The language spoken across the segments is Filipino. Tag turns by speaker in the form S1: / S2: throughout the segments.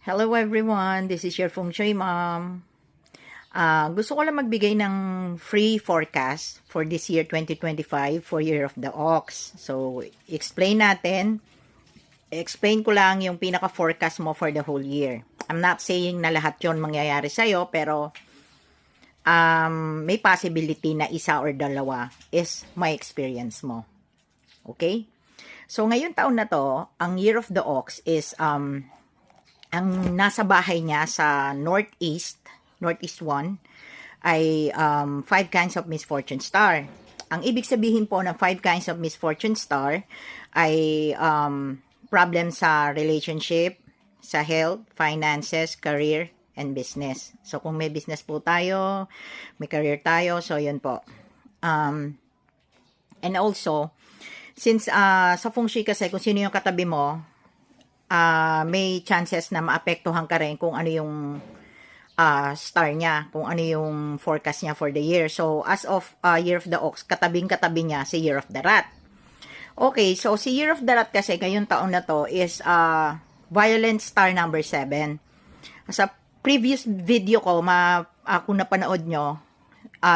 S1: Hello everyone, this is your Feng Shui Mom. Gusto ko lang magbigay ng free forecast for this year 2025 for Year of the Ox. So, explain ko lang yung pinaka-forecast mo for the whole year. I'm not saying na lahat yon mangyayari sa'yo, pero may possibility na isa or dalawa is my experience mo. Okay? So, ngayon taon na to, ang Year of the Ox is ang nasa bahay niya sa Northeast 1, ay 5 kinds of misfortune star. Ang ibig sabihin po ng 5 kinds of misfortune star ay problem sa relationship, sa health, finances, career, and business. So, kung may business po tayo, may career tayo, so yun po. And also, since sa Feng Shui kasi, kung sino yung katabi mo, may chances na maapektuhan ka rin kung ano yung star niya, kung ano yung forecast niya for the year. So, as of Year of the Ox, katabing-katabi niya si Year of the Rat. Okay, so si Year of the Rat kasi ngayong taon na to is Violent Star number 7. Sa previous video ko, kung napanood nyo,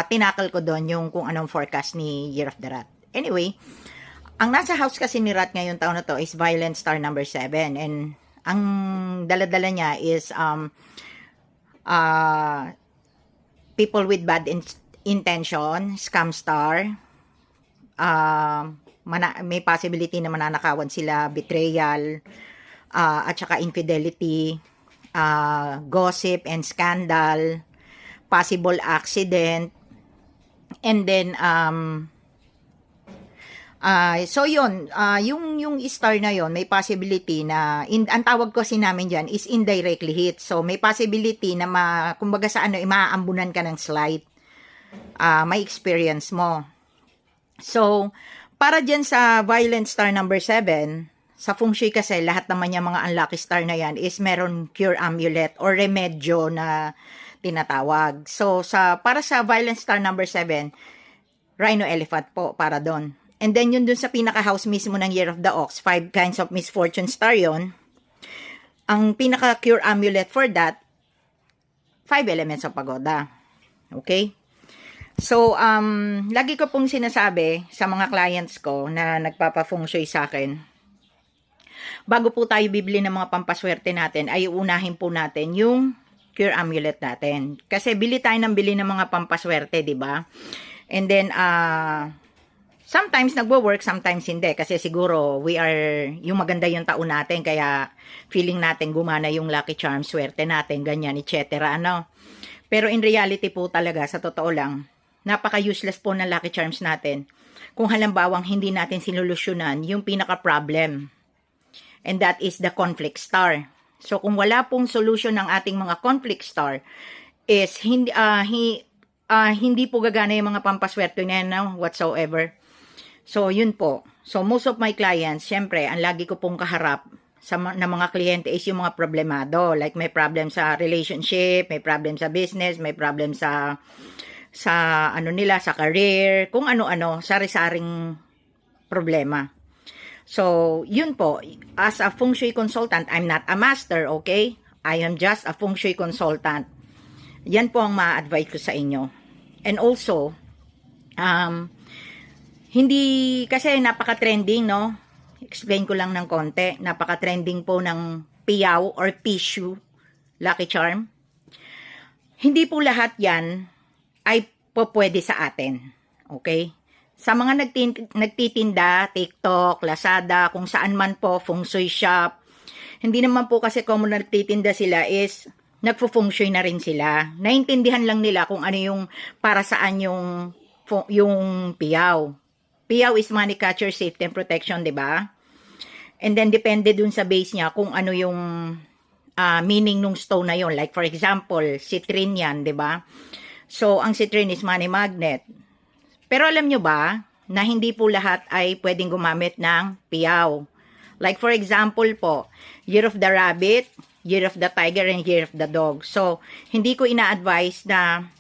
S1: tinakal ko doon yung kung anong forecast ni Year of the Rat. Anyway, ang nasa house kasi ni Rat ngayong taon na to is Violent Star number 7. And ang dala-dala niya is people with bad intention, scam star, may possibility na mananakawan sila, betrayal, at saka infidelity, gossip and scandal, possible accident, and then so yun, yung star na yon may possibility na, ang tawag kasi namin dyan is indirectly hit. So may possibility na kumbaga sa maaambunan ka ng slight, may experience mo. So, para dyan sa Violent Star number 7, sa Feng Shui kasi lahat naman yung mga unlucky star na yan is meron cure amulet or remedyo na tinatawag. So, para sa Violent Star number 7, Rhino Elephant po para doon. And then yun dun sa pinaka-house mismo ng Year of the Ox, 5 kinds of misfortune star yon. Ang pinaka-cure amulet for that, 5 elements of pagoda. Okay? So, lagi ko pong sinasabi sa mga clients ko na nagpapa-feng shui sa akin, bago po tayo bibili ng mga pampaswerte natin, ay unahin po natin yung cure amulet natin. Kasi bili tayo ng mga pampaswerte, di ba? And then, sometimes nagwo-work, sometimes hindi. Kasi siguro, yung maganda yung taon natin, kaya feeling natin gumana yung lucky charm, swerte natin, ganyan, etc. Ano? Pero in reality po talaga, sa totoo lang, napaka-useless po ng lucky charms natin kung halimbawang hindi natin sinulusyonan yung pinaka-problem. And that is the conflict star. So, kung wala pong solution ng ating mga conflict star, is hindi po gagana yung mga pampaswerte na yan, no? Whatsoever. So, yun po. So, most of my clients, syempre, ang lagi ko pong kaharap na mga kliyente is yung mga problemado. Like, may problem sa relationship, may problem sa business, may problem sa career, kung ano-ano, sari-saring problema. So, yun po. As a Feng Shui consultant, I'm not a master, okay? I am just a Feng Shui consultant. Yan po ang ma-advise ko sa inyo. And also, hindi, kasi napaka-trending, no? Explain ko lang ng konti. Napaka-trending po ng Piyaw or Pishu, Lucky Charm. Hindi po lahat yan ay pwede sa atin. Okay? Sa mga nagtitinda, TikTok, Lazada, kung saan man po, Feng Shui shop, hindi naman po kasi common na nagtitinda sila is nagpo-Feng Shui na rin sila. Naintindihan lang nila kung ano yung para saan yung Piyaw. Piyaw is money catcher, safety and protection, di ba? And then, depende dun sa base niya kung ano yung meaning nung stone na yon. Like, for example, citrine yan, di ba? So, ang citrine is money magnet. Pero alam nyo ba na hindi po lahat ay pwedeng gumamit ng piyaw? Like, for example po, Year of the Rabbit, Year of the Tiger, and Year of the Dog. So, hindi ko ina-advise na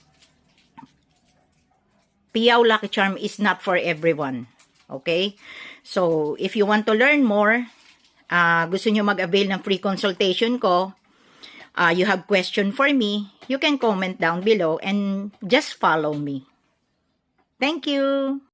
S1: Piyaw Lucky Charm is not for everyone. Okay? So, if you want to learn more, gusto nyo mag-avail ng free consultation ko, you have question for me, you can comment down below and just follow me. Thank you.